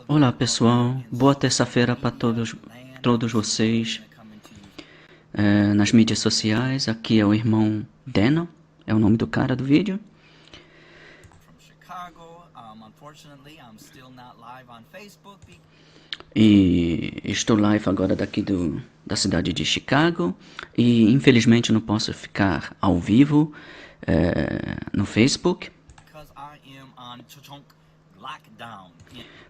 Olá pessoal, boa terça-feira para todos vocês nas mídias sociais. Aqui é o irmão Deno, é o nome do cara do vídeo. E estou live agora daqui da cidade de Chicago e infelizmente não posso ficar ao vivo no Facebook,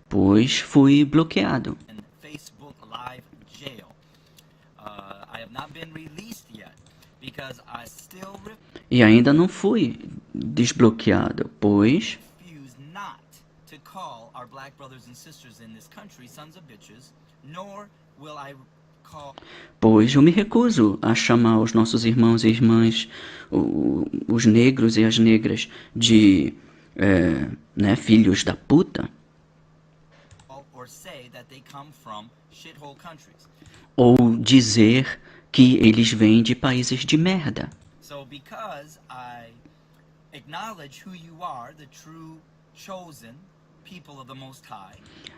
pois fui bloqueado. E ainda não fui desbloqueado, pois eu me recuso a chamar os nossos irmãos e irmãs, os negros e as negras, de filhos da puta. Ou dizer que eles vêm de países de merda.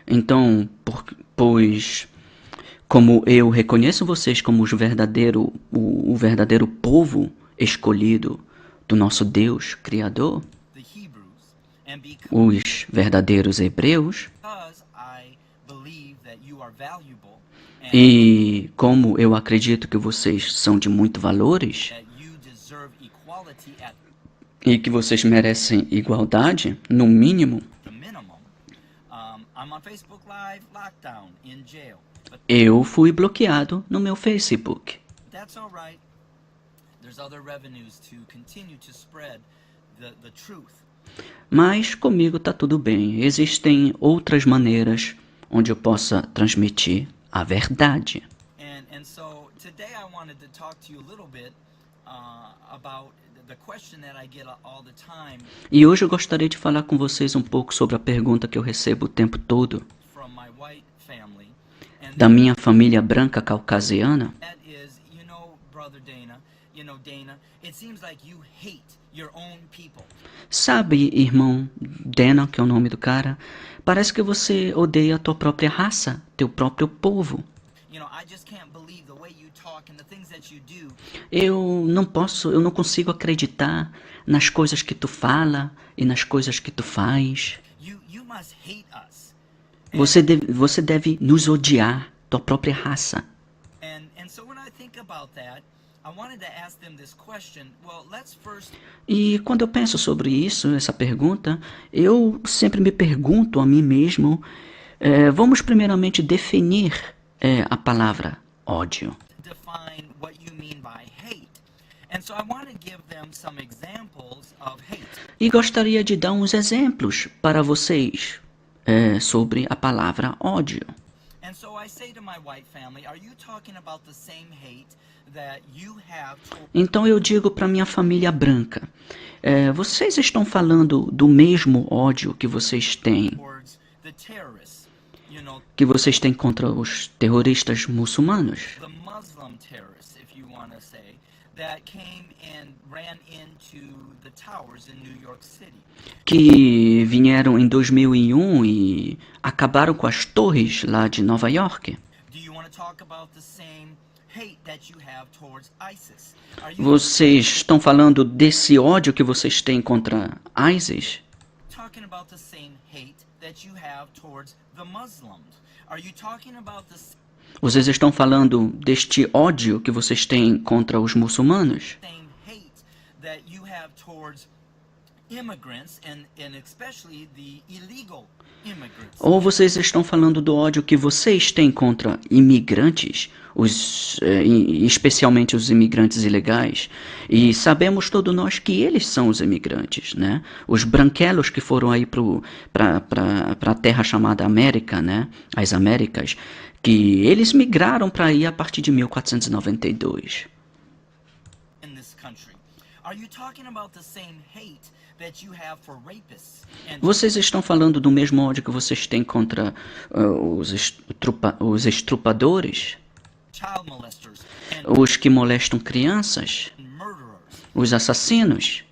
Então, pois, como eu reconheço vocês como o verdadeiro povo escolhido do nosso Deus Criador, os verdadeiros hebreus, e como eu acredito que vocês são de muito valores e que vocês merecem igualdade, no mínimo, eu fui bloqueado no meu Facebook. Mas comigo tá tudo bem. Existem outras maneiras onde eu possa transmitir a verdade. E hoje eu gostaria de falar com vocês um pouco sobre a pergunta que eu recebo o tempo todo da minha família branca caucasiana. Sabe, irmão Dena, que é o nome do cara, parece que você odeia a tua própria raça, teu próprio povo. Eu não consigo acreditar nas coisas que tu fala e nas coisas que tu faz. Você deve nos odiar, tua própria raça. E quando eu penso sobre isso, essa pergunta, eu sempre me pergunto a mim mesmo, vamos primeiramente definir a palavra ódio. E gostaria de dar uns exemplos para vocês sobre a palavra ódio. Então eu digo para minha família branca, vocês estão falando do mesmo ódio que vocês têm contra os terroristas muçulmanos, que vieram em 2001 e acabaram com as torres lá de Nova York? Vocês estão falando desse ódio que vocês têm contra ISIS? Vocês estão falando deste ódio que vocês têm contra os muçulmanos? Ou vocês estão falando do ódio que vocês têm contra imigrantes, especialmente os imigrantes ilegais? E sabemos todos nós que eles são os imigrantes, né? Os branquelos que foram aí para a terra chamada América, né? As Américas, que eles migraram para aí a partir de 1492. Vocês estão falando do mesmo ódio que vocês têm contra os estrupadores, os que molestam crianças, os assassinos?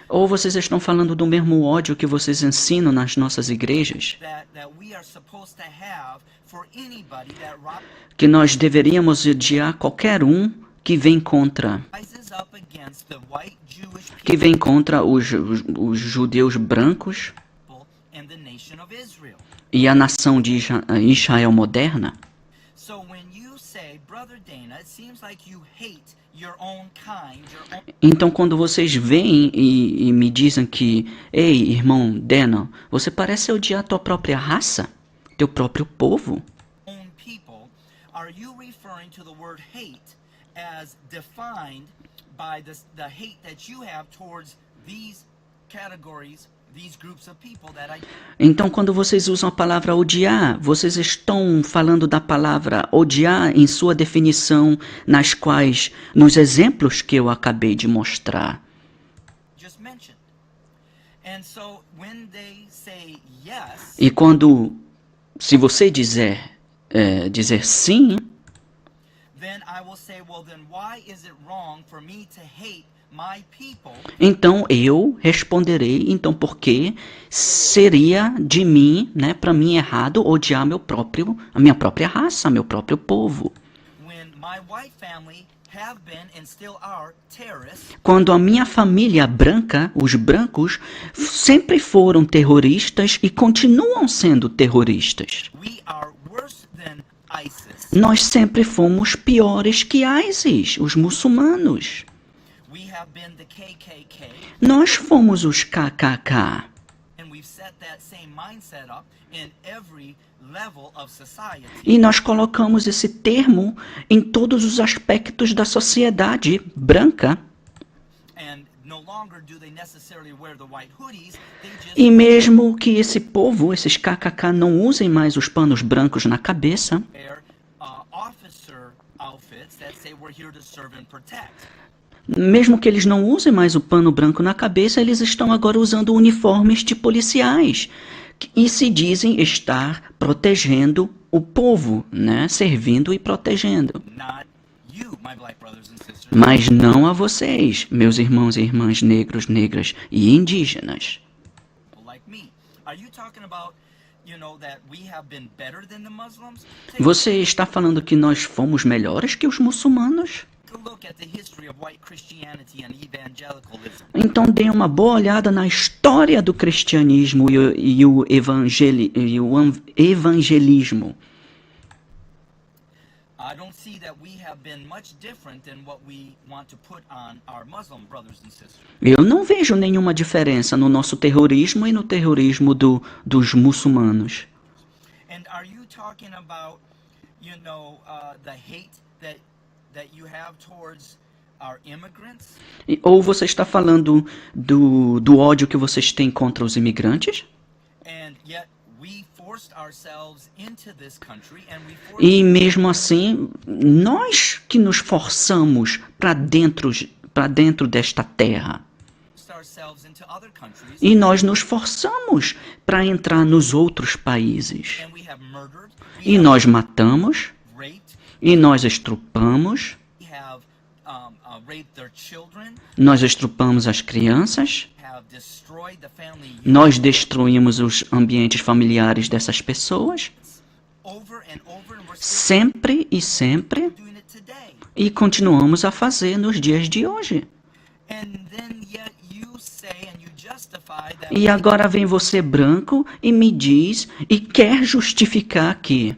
Ou vocês estão falando do mesmo ódio que vocês ensinam nas nossas igrejas? Que nós deveríamos odiar qualquer um que vem contra os judeus brancos e a nação de Israel moderna? Então, quando vocês vêm e me dizem que, ei, irmão Dana, você parece odiar a tua própria raça, teu próprio povo? Então, quando vocês usam a palavra odiar, vocês estão falando da palavra odiar em sua definição, nos exemplos que eu acabei de mostrar. E se você dizer sim, então eu responderei, então por que seria de mim, né, para mim errado odiar a minha própria raça, meu próprio povo? Quando a minha família branca, os brancos, sempre foram terroristas e continuam sendo terroristas. Nós sempre fomos piores que ISIS, os muçulmanos. Nós fomos os KKK. E nós colocamos esse termo em todos os aspectos da sociedade branca. E mesmo que esse povo, esses KKK, não usem mais os panos brancos na cabeça, mesmo que eles não usem mais o pano branco na cabeça, eles estão agora usando uniformes de policiais e se dizem estar protegendo o povo, né? Servindo e protegendo. Mas não a vocês, meus irmãos e irmãs negros, negras e indígenas. Você está falando que nós fomos melhores que os muçulmanos? Então dê uma boa olhada na história do cristianismo e o evangelismo. Eu não vejo nenhuma diferença no nosso terrorismo e no terrorismo dos muçulmanos. Ou você está falando do ódio que vocês têm contra os imigrantes? E mesmo assim, nós que nos forçamos para dentro desta terra. E nós nos forçamos para entrar nos outros países. E nós matamos, e nós estrupamos, nós estrupamos as crianças, nós destruímos os ambientes familiares dessas pessoas, sempre e sempre, e continuamos a fazer nos dias de hoje. E agora vem você branco e me diz e quer justificar que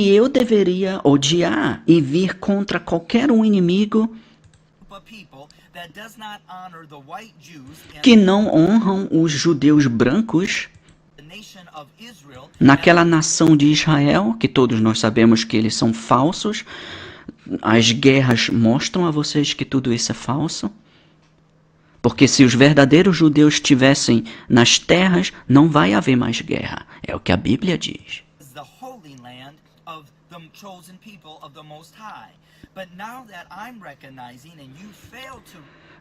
eu deveria odiar e vir contra qualquer um inimigo que não honram os judeus brancos naquela nação de Israel, que todos nós sabemos que eles são falsos. As guerras mostram a vocês que tudo isso é falso. Porque se os verdadeiros judeus estivessem nas terras, não vai haver mais guerra. É o que a Bíblia diz.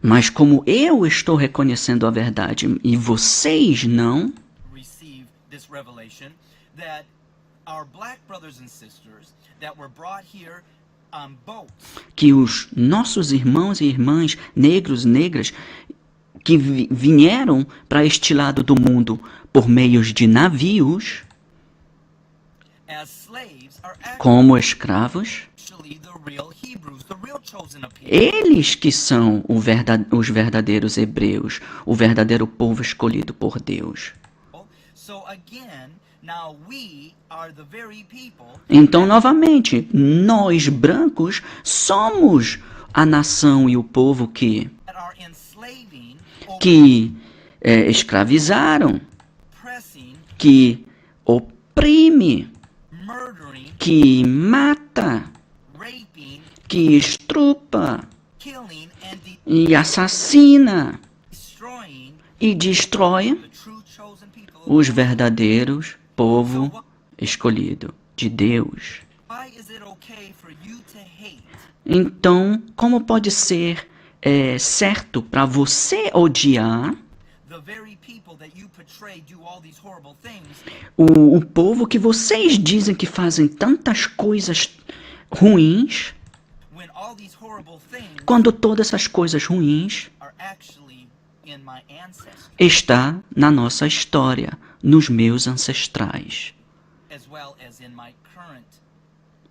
Mas como eu estou reconhecendo a verdade e vocês não, our black brothers and sisters that were brought here on boats. Que os nossos irmãos e irmãs negros e negras que vieram para este lado do mundo por meios de navios, As slaves are como escravos, actually the real Hebrews, the real chosen of people. eles que são os verdadeiros hebreus, o verdadeiro povo escolhido por Deus. So again, now we are the very people Então, novamente, nós brancos somos a nação e o povo que that are enslaving, escravizaram, oppressing, que oprime, murdering, que mata, raping, que estrupa killing, and e assassina destroying e destrói the true chosen people. os verdadeiros povo escolhido de Deus. Why is it okay for you to hate Então, como pode ser certo para você odiar the very people that you portray do all these horrible things o povo que vocês dizem que fazem tantas coisas ruins, when all these horrible things quando todas essas coisas ruins are actually in my ancestry está na nossa história, nos meus ancestrais, as well as in my current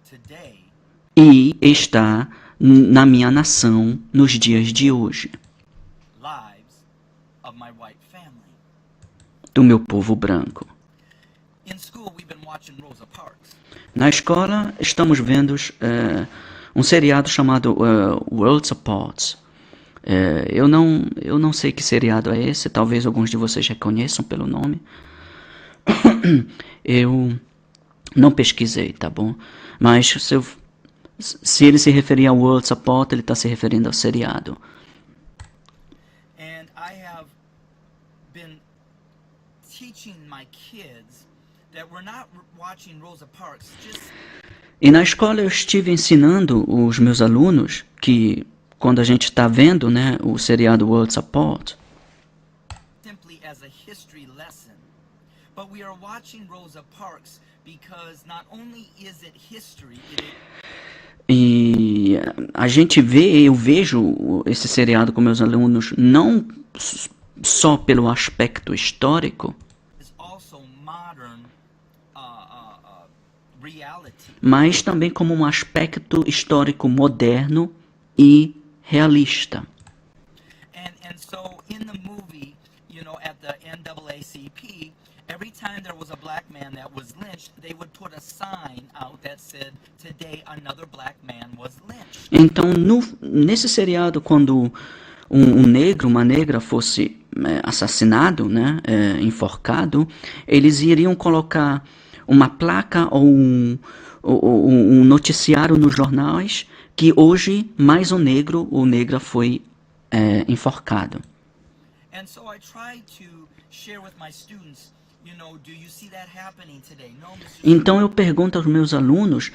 today? e está na minha nação nos dias de hoje, Lives of my white family. do meu povo branco. In school, we've been watching Rosa Parks. Na escola, estamos vendo um seriado chamado Worlds Apart. Eu não sei que seriado é esse, talvez alguns de vocês reconheçam pelo nome. Eu não pesquisei, tá bom? Mas se ele se referir ao Worlds Apart, ele está se referindo ao seriado. And I have been teaching my kids that we're not watching Rosa Parks just E na escola eu estive ensinando os meus alunos que quando a gente está vendo, né, o seriado Worlds Apart, simply as a history lesson, but we are watching Rosa Parks because not only is it history, e eu vejo esse seriado com meus alunos não só pelo aspecto histórico, is also modern reality. mas também como um aspecto histórico moderno e realista. And so in the movie, you know, at the NAACP, every time there was a black man that was lynched, they would put a sign out that said, "Today another black man was lynched." Então, nesse seriado, quando uma negra fosse assassinado, né, enforcado, eles iriam colocar uma placa ou um noticiário nos jornais que hoje mais um negro ou negra foi enforcado. And so I try to share with my students, you know, do you see that happening today? No, Mr. Então eu pergunto aos meus alunos,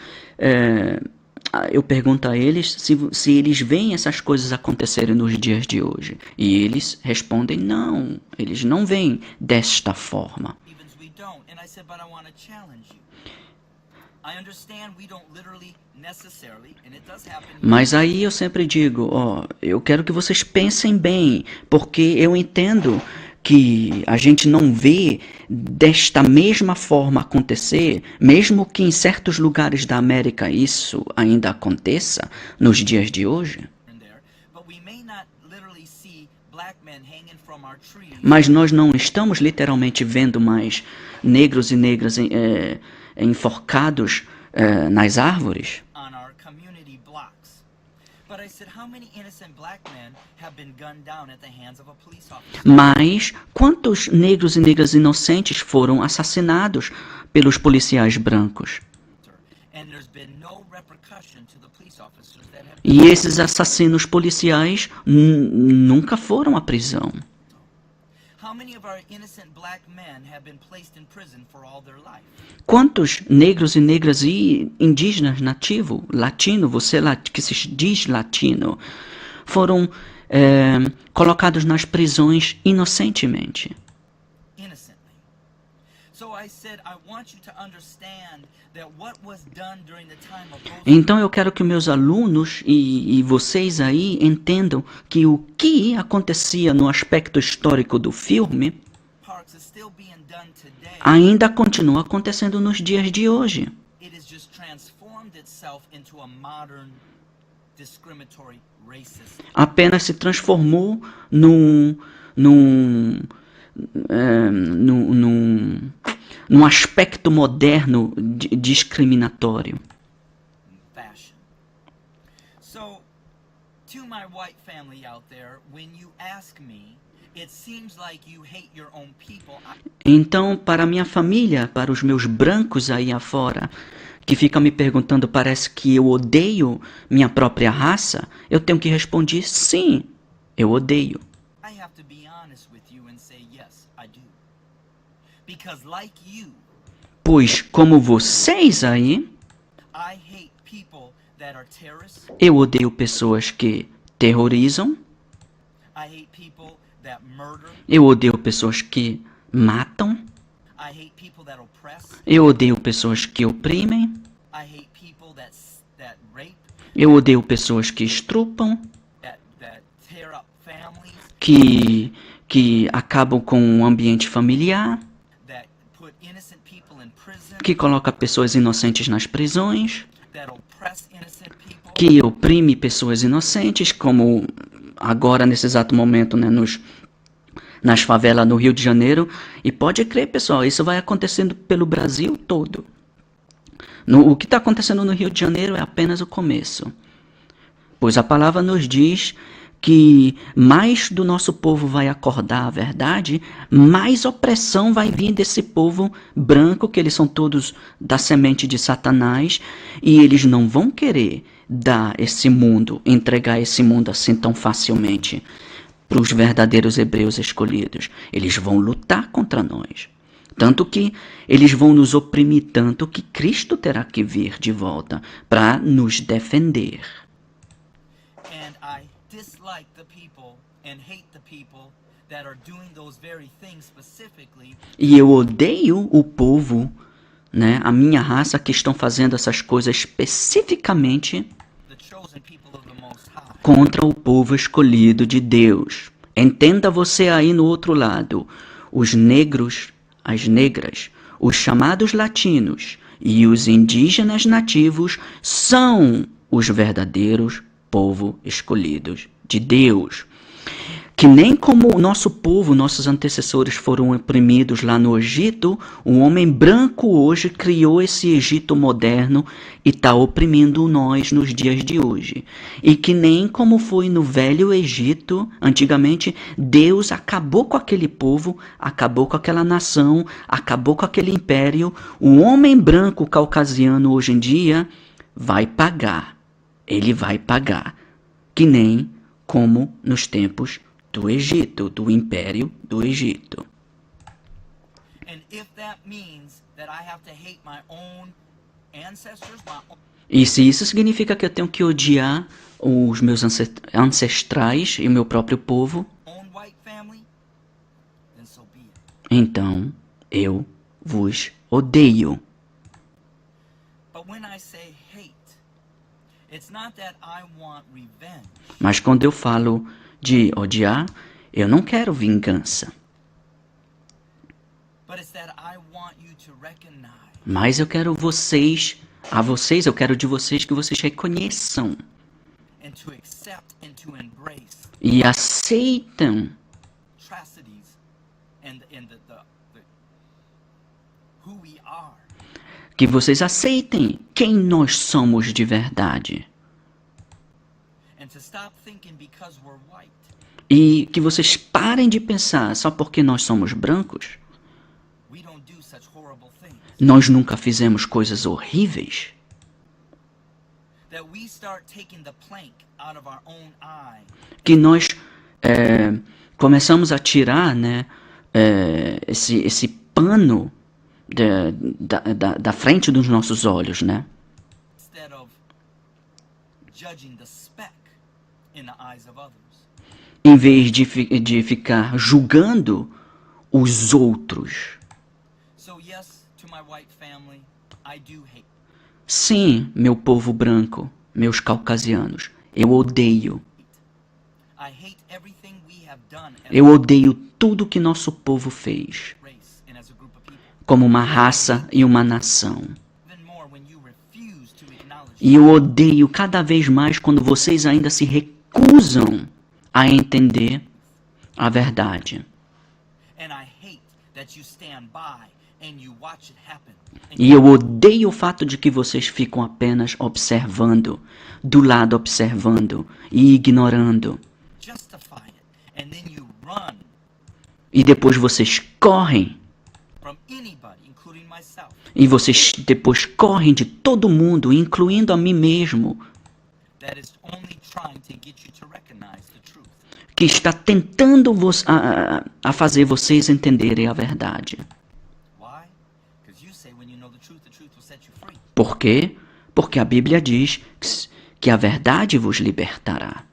eu pergunto a eles se eles veem essas coisas acontecerem nos dias de hoje. E eles respondem não, eles não veem desta forma. Stevens, we don't. And I said, but I want to challenge you. I understand we don't literally necessarily, and it does happen. Mas aí eu sempre digo, eu quero que vocês pensem bem, porque eu entendo que a gente não vê desta mesma forma acontecer, mesmo que em certos lugares da América isso ainda aconteça nos dias de hoje. But we may not literally see black men hanging from our trees Mas nós não estamos literalmente vendo mais negros e negras enforcados nas árvores. on our community blocks. But I said, how many innocent black men have been gunned down at the hands of a police officer? Mas quantos negros e negras inocentes foram assassinados pelos policiais brancos? And there's been no repercussion to the police officers that have. E esses assassinos policiais nunca foram à prisão. How many of our innocent black men have been placed in prison for all their life? Quantos negros e negras e indígenas nativo, latino, você que se diz latino, foram colocados nas prisões inocentemente? Innocently. So Então eu quero que meus alunos e vocês aí entendam que o que acontecia no aspecto histórico do filme ainda continua acontecendo nos dias de hoje. Apenas se transformou num aspecto moderno discriminatório. To my white family out there, when you ask me, it seems like you hate your own people. Então, para minha família, para os meus brancos aí afora, que ficam me perguntando, parece que eu odeio minha própria raça, eu tenho que responder sim, eu odeio. I have to be honest with you and say yes, I do. Because like you, Pois, como vocês aí, I hate people that are terrorists. eu odeio pessoas que terrorizam, I hate people that murder. eu odeio pessoas que matam, I hate people that oppress. eu odeio pessoas que oprimem, I hate people that rape, eu odeio pessoas que estrupam, that tear up families, que acabam com o ambiente familiar, that put innocent people in prison, que coloca pessoas inocentes nas prisões, that oppress innocent people. que oprime pessoas inocentes, como agora nesse exato momento, né, nas favelas no Rio de Janeiro. E pode crer, pessoal, isso vai acontecendo pelo Brasil todo. O que está acontecendo no Rio de Janeiro é apenas o começo. Pois a palavra nos diz que mais do nosso povo vai acordar a verdade, mais opressão vai vir desse povo branco, que eles são todos da semente de Satanás, e eles não vão querer dar esse mundo, entregar esse mundo assim tão facilmente para os verdadeiros hebreus escolhidos. Eles vão lutar contra nós. Tanto que eles vão nos oprimir tanto que Cristo terá que vir de volta para nos defender. And I dislike the people and hate the people that are doing those very things specifically. E eu odeio o povo, né, a minha raça, que estão fazendo essas coisas especificamente The chosen people of the Most High. contra o povo escolhido de Deus. Entenda você aí no outro lado. Os negros, as negras, os chamados latinos e os indígenas nativos são os verdadeiros povo escolhidos de Deus. Que nem como o nosso povo, nossos antecessores foram oprimidos lá no Egito, o homem branco hoje criou esse Egito moderno e está oprimindo nós nos dias de hoje. E que nem como foi no Velho Egito, antigamente, Deus acabou com aquele povo, acabou com aquela nação, acabou com aquele império. O homem branco caucasiano hoje em dia vai pagar. Ele vai pagar. Que nem como nos tempos do Egito, do Império do Egito. And if that means that I have to hate my own ancestors, E se isso significa que eu tenho que odiar os meus ancestrais e o meu próprio povo, own white family, then so be it. então eu vos odeio. But when I say hate, it's not that I want revenge. Mas quando eu falo de odiar, eu não quero vingança. But it's that I want you to recognize Mas eu quero eu quero de vocês que vocês reconheçam and to accept and to embrace e aceitem atrocities and who we are. que vocês aceitem quem nós somos de verdade. And to stop thinking because we're white, E que vocês parem de pensar só porque nós somos brancos, we don't do such horrible things. nós nunca fizemos coisas horríveis. That we start taking the plank out of our own eye Que nós começamos a tirar, né, esse pano da frente dos nossos olhos, né? instead of judging the speck in the eyes of others. Em vez de ficar julgando os outros. So yes, white family, I do hate. Sim, meu povo branco, meus caucasianos, eu odeio. I hate everything we have done as Eu odeio tudo que nosso povo fez, a race and as a group of people. como uma raça e uma nação. Even more when you refuse to acknowledge E eu odeio cada vez mais quando vocês ainda se recusam a entender a verdade. and I hate that you stand by and you watch it happen. And E eu odeio o fato de que vocês ficam apenas observando, do lado observando e ignorando. justify it. And then you run E depois vocês correm. from anybody, including myself, E vocês depois correm de todo mundo, incluindo a mim mesmo, that is only trying to get you to recognize the truth. que está tentando a fazer vocês entenderem a verdade. Why? Because you say when you know the truth will set you free. Por quê? Porque a Bíblia diz que a verdade vos libertará.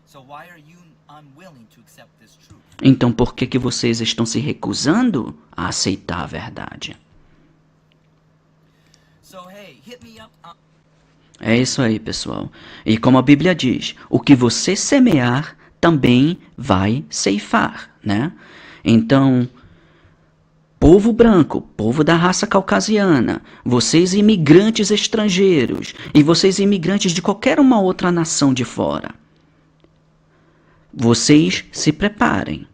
So why are you unwilling to accept this truth? Então por que vocês estão se recusando a aceitar a verdade? So hey, hit me up. É isso aí, pessoal. E como a Bíblia diz, o que você semear também vai ceifar, né? Então, povo branco, povo da raça caucasiana, vocês imigrantes estrangeiros e vocês imigrantes de qualquer uma outra nação de fora, vocês se preparem,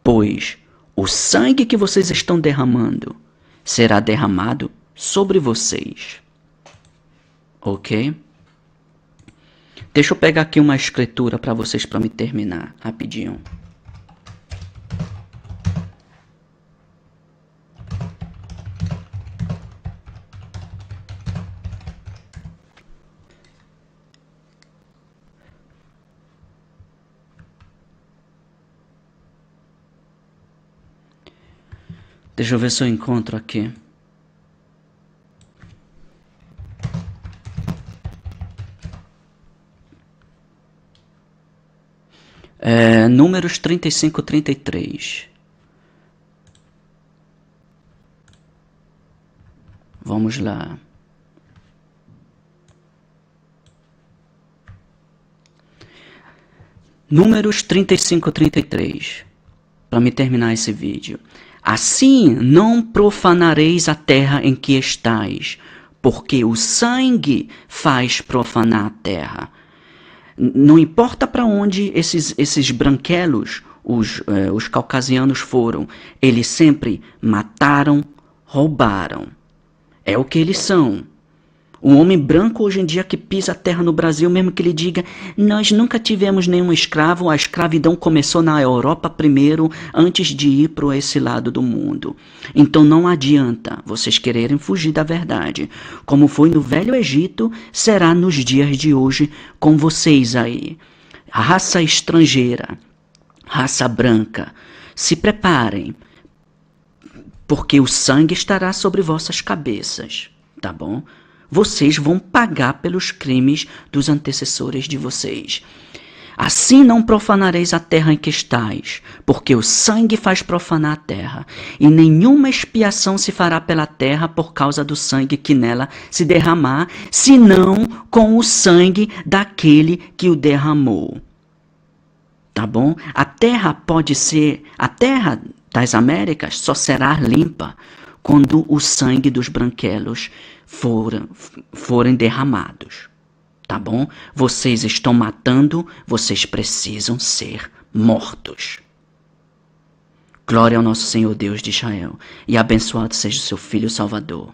pois o sangue que vocês estão derramando será derramado sobre vocês. Ok? Deixa eu pegar aqui uma escritura para vocês para me terminar rapidinho. Deixa eu ver se eu encontro aqui. Números 35, 33. Vamos lá. Números 35, 33. Para me terminar esse vídeo. Assim não profanareis a terra em que estais, porque o sangue faz profanar a terra. Não importa para onde esses branquelos, os caucasianos foram, eles sempre mataram, roubaram. É o que eles são. O homem branco hoje em dia que pisa a terra no Brasil, mesmo que ele diga, nós nunca tivemos nenhum escravo, a escravidão começou na Europa primeiro, antes de ir para esse lado do mundo. Então não adianta vocês quererem fugir da verdade. Como foi no Velho Egito, será nos dias de hoje com vocês aí. A raça estrangeira, raça branca, se preparem, porque o sangue estará sobre vossas cabeças, tá bom? Vocês vão pagar pelos crimes dos antecessores de vocês. Assim não profanareis a terra em que estais, porque o sangue faz profanar a terra, e nenhuma expiação se fará pela terra por causa do sangue que nela se derramar, senão com o sangue daquele que o derramou. Tá bom? A terra das Américas só será limpa quando o sangue dos branquelos forem derramados, tá bom? Vocês estão matando, vocês precisam ser mortos. Glória ao nosso Senhor Deus de Israel, e abençoado seja o seu Filho Salvador.